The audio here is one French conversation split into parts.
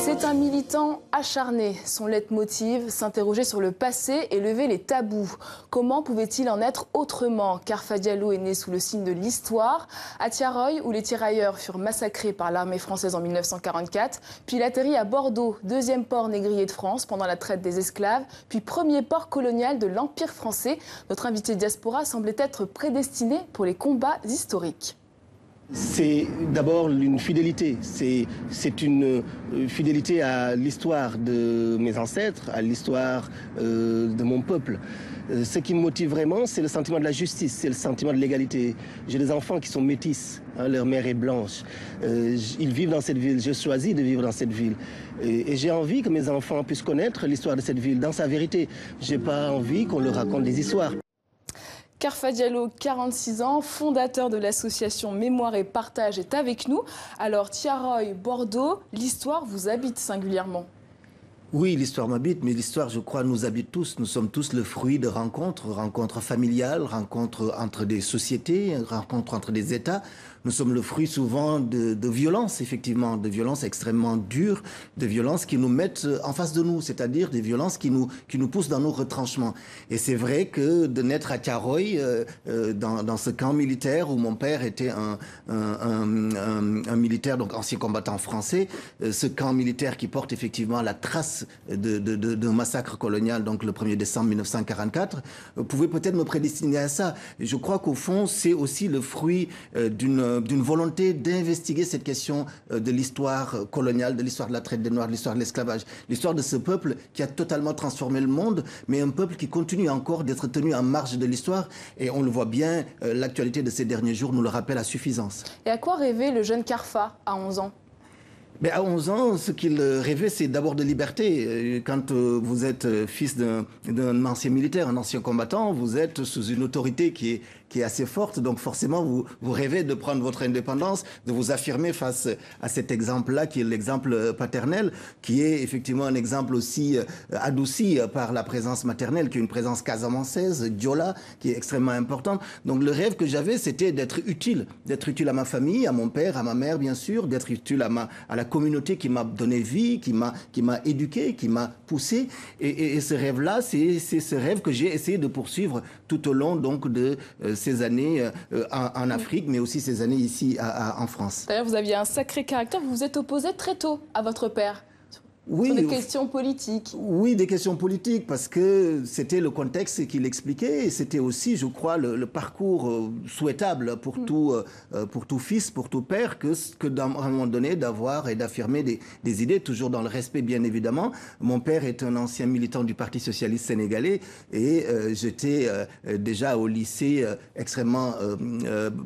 C'est un militant acharné. Son leitmotiv, s'interroger sur le passé et lever les tabous. Comment pouvait-il en être autrement? Karfa Diallo est né sous le signe de l'histoire, à Tiaroy, où les tirailleurs furent massacrés par l'armée française en 1944. Puis il atterrit à Bordeaux, deuxième port négrier de France pendant la traite des esclaves, puis premier port colonial de l'Empire français. Notre invité diaspora semblait être prédestiné pour les combats historiques. C'est d'abord une fidélité, c'est une fidélité à l'histoire de mes ancêtres, à l'histoire de mon peuple. Ce qui me motive vraiment, c'est le sentiment de la justice, c'est le sentiment de l'égalité. J'ai des enfants qui sont métis, hein, leur mère est blanche. Ils vivent dans cette ville, je choisis de vivre dans cette ville. Et j'ai envie que mes enfants puissent connaître l'histoire de cette ville dans sa vérité. J'ai pas envie qu'on leur raconte des histoires. Karfa Diallo, 46 ans, fondateur de l'association Mémoire et Partage, est avec nous. Alors, Tiaroy, Bordeaux, l'histoire vous habite singulièrement? Oui, l'histoire m'habite, mais l'histoire, je crois, nous habite tous. Nous sommes tous le fruit de rencontres familiales, rencontres entre des sociétés, rencontres entre des États. Nous sommes le fruit souvent de violences, effectivement, de violences extrêmement dures, de violences qui nous mettent en face de nous, c'est-à-dire des violences qui nous poussent dans nos retranchements. Et c'est vrai que de naître à Tiaroy, dans ce camp militaire où mon père était un militaire, donc ancien combattant français, ce camp militaire qui porte effectivement la trace d'un massacre colonial, donc le 1er décembre 1944, pouvait peut-être me prédestiner à ça. Et je crois qu'au fond, c'est aussi le fruit d'une volonté d'investiguer cette question de l'histoire coloniale, de l'histoire de la traite des Noirs, de l'histoire de l'esclavage, l'histoire de ce peuple qui a totalement transformé le monde, mais un peuple qui continue encore d'être tenu en marge de l'histoire. Et on le voit bien, l'actualité de ces derniers jours nous le rappelle à suffisance. Et à quoi rêvait le jeune Karfa à 11 ans? Mais à 11 ans, ce qu'il rêvait, c'est d'abord de liberté. Quand vous êtes fils d'un ancien militaire, un ancien combattant, vous êtes sous une autorité qui est assez forte. Donc forcément, vous rêvez de prendre votre indépendance, de vous affirmer face à cet exemple-là, qui est l'exemple paternel, qui est effectivement un exemple aussi adouci par la présence maternelle, qui est une présence casamançaise, diola, qui est extrêmement importante. Donc le rêve que j'avais, c'était d'être utile à ma famille, à mon père, à ma mère, bien sûr, d'être utile à la communauté qui m'a donné vie, qui m'a éduqué, qui m'a poussé. Et ce rêve-là, c'est ce rêve que j'ai essayé de poursuivre tout au long donc de ces années en Afrique, mais aussi ces années ici en France. D'ailleurs, vous aviez un sacré caractère, vous vous êtes opposé très tôt à votre père. Oui, sur des questions politiques. Oui, des questions politiques, parce que c'était le contexte qu'il expliquait, et c'était aussi, je crois, le parcours souhaitable pour tout fils, pour tout père, que à un moment donné, d'avoir et d'affirmer des idées, toujours dans le respect, bien évidemment. Mon père est un ancien militant du Parti socialiste sénégalais, et j'étais déjà au lycée extrêmement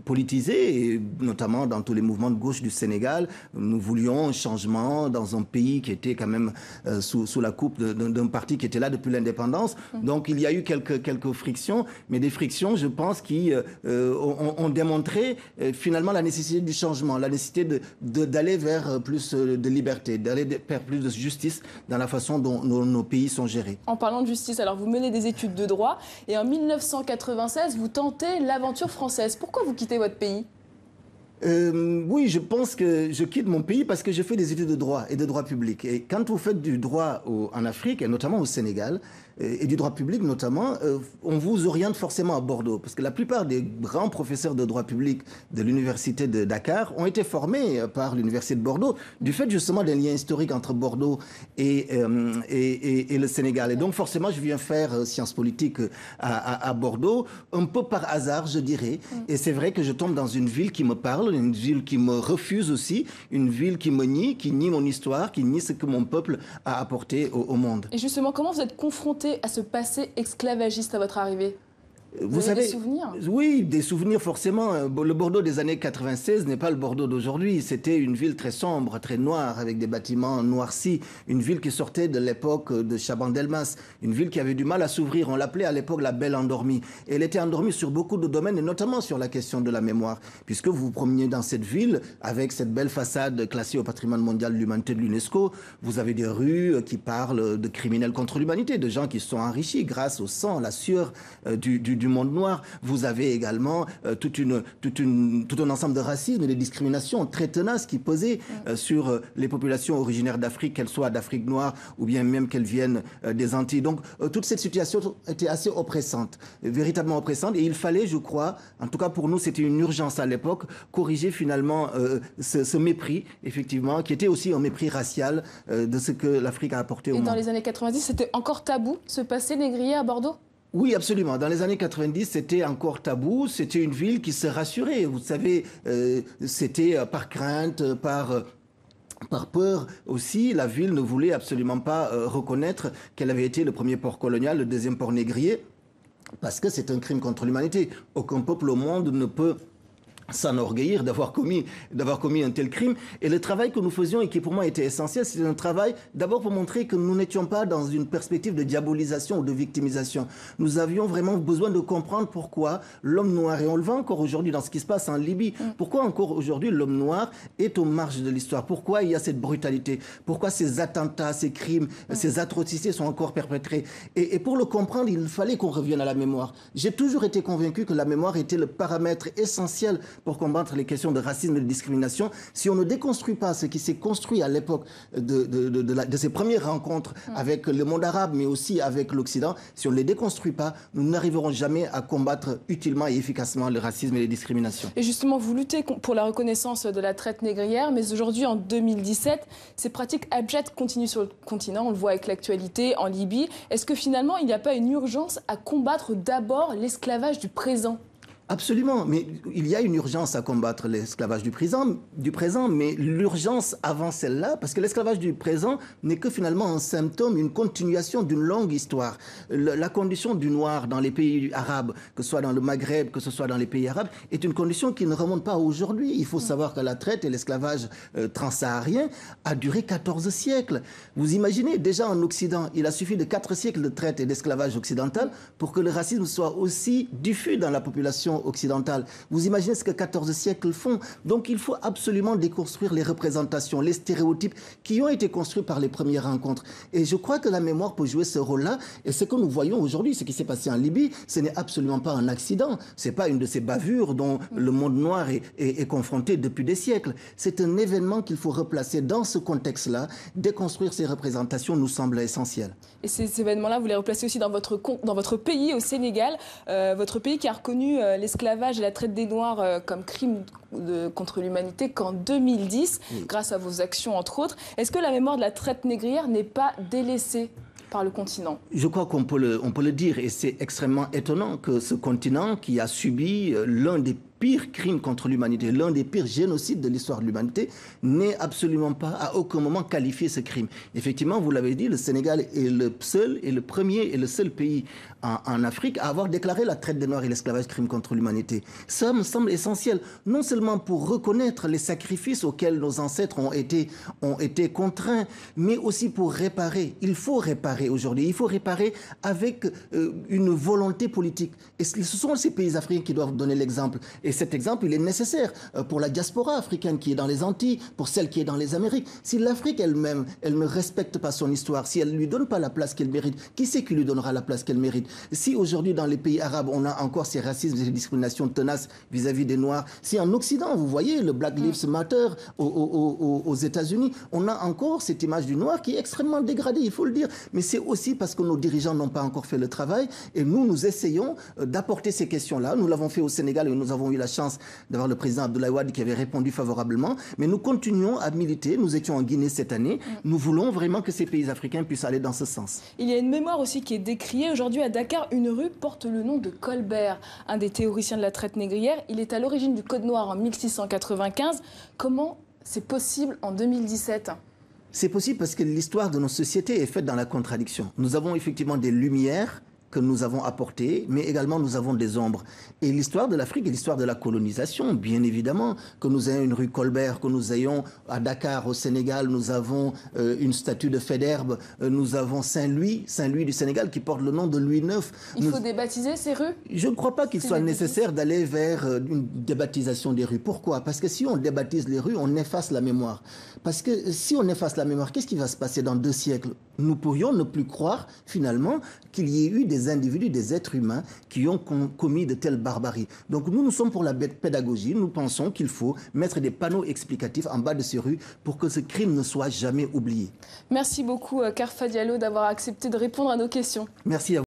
politisé, et notamment dans tous les mouvements de gauche du Sénégal. Nous voulions un changement dans un pays qui était quand même sous la coupe d'un parti qui était là depuis l'indépendance. Donc il y a eu quelques frictions, mais des frictions, je pense, qui ont démontré finalement la nécessité du changement, la nécessité d'aller vers plus de liberté, d'aller vers plus de justice dans la façon dont nos pays sont gérés. En parlant de justice, alors vous menez des études de droit et en 1996, vous tentez l'aventure française. Pourquoi vous quittez votre pays ? Oui, je pense que je quitte mon pays parce que je fais des études de droit et de droit public. Et quand vous faites du droit en Afrique, et notamment au Sénégal, et du droit public notamment, on vous oriente forcément à Bordeaux. Parce que la plupart des grands professeurs de droit public de l'université de Dakar ont été formés par l'université de Bordeaux, du fait justement d'un lien historique entre Bordeaux et le Sénégal. Et donc forcément, je viens faire sciences politiques à Bordeaux, un peu par hasard, je dirais. Et c'est vrai que je tombe dans une ville qui me parle, une ville qui me refuse aussi, une ville qui me nie, qui nie mon histoire, qui nie ce que mon peuple a apporté au monde. Et justement, comment vous êtes confronté à ce passé esclavagiste à votre arrivée? Vous avez des souvenirs? Oui, des souvenirs forcément. Le Bordeaux des années 96 n'est pas le Bordeaux d'aujourd'hui. C'était une ville très sombre, très noire, avec des bâtiments noircis. Une ville qui sortait de l'époque de Chaban-Delmas. Une ville qui avait du mal à s'ouvrir. On l'appelait à l'époque la Belle Endormie. Et elle était endormie sur beaucoup de domaines, et notamment sur la question de la mémoire. Puisque vous vous promeniez dans cette ville, avec cette belle façade classée au patrimoine mondial de l'humanité de l'UNESCO, vous avez des rues qui parlent de criminels contre l'humanité, de gens qui se sont enrichis grâce au sang, à la sueur du du monde noir. Vous avez également tout un ensemble de racisme et de discrimination très tenaces qui pesaient sur les populations originaires d'Afrique, qu'elles soient d'Afrique noire ou bien même qu'elles viennent des Antilles. Donc toute cette situation était assez oppressante, véritablement oppressante, et il fallait, je crois, en tout cas pour nous, c'était une urgence à l'époque, corriger finalement ce mépris, effectivement, qui était aussi un mépris racial de ce que l'Afrique a apporté au monde. Et dans les années 90, c'était encore tabou, ce passé négrier à Bordeaux ? Oui, absolument. Dans les années 90, c'était encore tabou. C'était une ville qui se rassurait. Vous savez, c'était par crainte, par peur aussi. La ville ne voulait absolument pas reconnaître qu'elle avait été le premier port colonial, le deuxième port négrier, parce que c'est un crime contre l'humanité. Aucun peuple au monde ne peut s'enorgueillir d'avoir commis un tel crime. Et le travail que nous faisions et qui pour moi était essentiel, c'est un travail d'abord pour montrer que nous n'étions pas dans une perspective de diabolisation ou de victimisation. Nous avions vraiment besoin de comprendre pourquoi l'homme noir, et on le voit encore aujourd'hui dans ce qui se passe en Libye, pourquoi encore aujourd'hui l'homme noir est aux marges de l'histoire, pourquoi il y a cette brutalité, pourquoi ces attentats, ces crimes, ces atrocités sont encore perpétrés. Et pour le comprendre, il fallait qu'on revienne à la mémoire. J'ai toujours été convaincu que la mémoire était le paramètre essentiel pour combattre les questions de racisme et de discrimination. Si on ne déconstruit pas ce qui s'est construit à l'époque de ces premières rencontres avec le monde arabe, mais aussi avec l'Occident, si on ne les déconstruit pas, nous n'arriverons jamais à combattre utilement et efficacement le racisme et les discriminations. Et justement, vous luttez pour la reconnaissance de la traite négrière, mais aujourd'hui, en 2017, ces pratiques abjectes continuent sur le continent. On le voit avec l'actualité en Libye. Est-ce que finalement, il n'y a pas une urgence à combattre d'abord l'esclavage du présent ? Absolument, mais il y a une urgence à combattre l'esclavage du présent, mais l'urgence avant celle-là, parce que l'esclavage du présent n'est que finalement un symptôme, une continuation d'une longue histoire. La condition du noir dans les pays arabes, que ce soit dans le Maghreb, que ce soit dans les pays arabes, est une condition qui ne remonte pas aujourd'hui. Il faut savoir que la traite et l'esclavage transsaharien a duré 14 siècles. Vous imaginez, déjà en Occident, il a suffi de 4 siècles de traite et d'esclavage occidental pour que le racisme soit aussi diffus dans la population occidentale. Vous imaginez ce que 14 siècles font. Donc il faut absolument déconstruire les représentations, les stéréotypes qui ont été construits par les premières rencontres. Et je crois que la mémoire peut jouer ce rôle-là. Et ce que nous voyons aujourd'hui, ce qui s'est passé en Libye, ce n'est absolument pas un accident. Ce n'est pas une de ces bavures dont le monde noir est confronté depuis des siècles. C'est un événement qu'il faut replacer dans ce contexte-là. Déconstruire ces représentations nous semble essentiel. Et ces événements-là, vous les replacez aussi dans votre pays, au Sénégal, votre pays qui a reconnu l'esclavage et la traite des Noirs comme crime contre l'humanité qu'en 2010, grâce à vos actions entre autres. Est-ce que la mémoire de la traite négrière n'est pas délaissée par le continent? Je crois qu'on peut le dire, et c'est extrêmement étonnant que ce continent qui a subi l'un des pire crime contre l'humanité, l'un des pires génocides de l'histoire de l'humanité, n'est absolument pas à aucun moment qualifié ce crime. Effectivement, vous l'avez dit, le Sénégal est le seul et le premier et le seul pays en Afrique à avoir déclaré la traite des Noirs et l'esclavage crime contre l'humanité. Ça me semble essentiel, non seulement pour reconnaître les sacrifices auxquels nos ancêtres ont été contraints, mais aussi pour réparer. Il faut réparer aujourd'hui, il faut réparer avec une volonté politique. Et ce sont ces pays africains qui doivent donner l'exemple. Et cet exemple, il est nécessaire pour la diaspora africaine qui est dans les Antilles, pour celle qui est dans les Amériques. Si l'Afrique elle-même, elle ne respecte pas son histoire, si elle ne lui donne pas la place qu'elle mérite, qui c'est qui lui donnera la place qu'elle mérite? Si aujourd'hui, dans les pays arabes, on a encore ces racismes et ces discriminations tenaces vis-à-vis des Noirs, si en Occident, vous voyez, le Black Lives Matter aux États-Unis, on a encore cette image du Noir qui est extrêmement dégradée, il faut le dire. Mais c'est aussi parce que nos dirigeants n'ont pas encore fait le travail et nous essayons d'apporter ces questions-là. Nous l'avons fait au Sénégal et nous avons eu la chance d'avoir le président Abdoulaye Wade qui avait répondu favorablement. Mais nous continuons à militer. Nous étions en Guinée cette année. Nous voulons vraiment que ces pays africains puissent aller dans ce sens. Il y a une mémoire aussi qui est décriée. Aujourd'hui, à Dakar, une rue porte le nom de Colbert, un des théoriciens de la traite négrière. Il est à l'origine du Code noir en 1695. Comment c'est possible en 2017 ? C'est possible parce que l'histoire de nos sociétés est faite dans la contradiction. Nous avons effectivement des lumières que nous avons apportées, mais également nous avons des ombres. Et l'histoire de l'Afrique est l'histoire de la colonisation, bien évidemment. Que nous ayons une rue Colbert, que nous ayons à Dakar, au Sénégal, nous avons une statue de Faidherbe, nous avons Saint-Louis du Sénégal qui porte le nom de Louis IX. Il faut débaptiser ces rues ? Je ne crois pas qu'il soit nécessaire d'aller vers une débaptisation des rues. Pourquoi ? Parce que si on débaptise les rues, on efface la mémoire. Parce que si on efface la mémoire, qu'est-ce qui va se passer dans 2 siècles ? Nous pourrions ne plus croire, finalement, qu'il y ait eu des des individus, des êtres humains qui ont commis de telles barbaries. Donc nous sommes pour la pédagogie. Nous pensons qu'il faut mettre des panneaux explicatifs en bas de ces rues pour que ce crime ne soit jamais oublié. Merci beaucoup, Karfa Diallo, d'avoir accepté de répondre à nos questions. Merci à vous.